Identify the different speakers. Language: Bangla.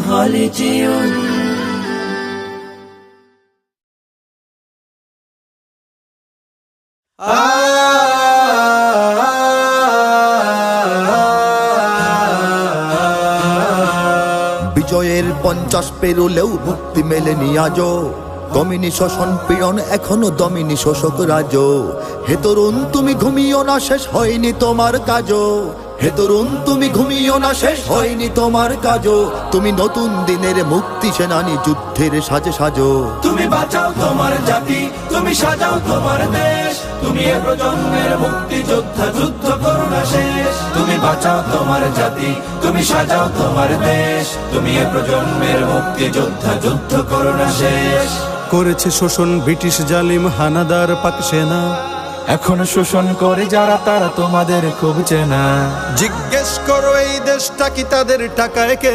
Speaker 1: خالدون
Speaker 2: বিজয়ের 50 পেরুলেও মুক্তি মেলেনি আজও, দমিনী শোষণ পীড়ন এখনো দমিনী শোষক রাজ। হে তরুণ তুমি ঘুমিও না, শেষ হয়নি তোমার কাজও। হে তরুণ তুমি ঘুমিও না, শেষ হয়নি তোমার কাজও। তুমি নতুন দিনের মুক্তি সেনানী, যুদ্ধের সাজে সাজো।
Speaker 1: তুমি বাঁচাও তোমার জাতি, তুমি সাজাও তোমার দেশ, তুমি এ প্রজন্মের মুক্তি যোদ্ধা, যুদ্ধ করো না শেষ। তুমি বাঁচাও তোমার জাতি, তুমি সাজাও তোমার দেশ, তুমি এ প্রজন্মের মুক্তি যোদ্ধা, যুদ্ধ করো না শেষ।
Speaker 3: করেছে শোষণ ব্রিটিশ জালিম হানাদার পাক সেনা,
Speaker 1: এখনো শোষণ করে যারা তারা তোমাদের খুব চেনা।
Speaker 3: জিজ্ঞেস করো এই দেশটা কি তাদের টাকায়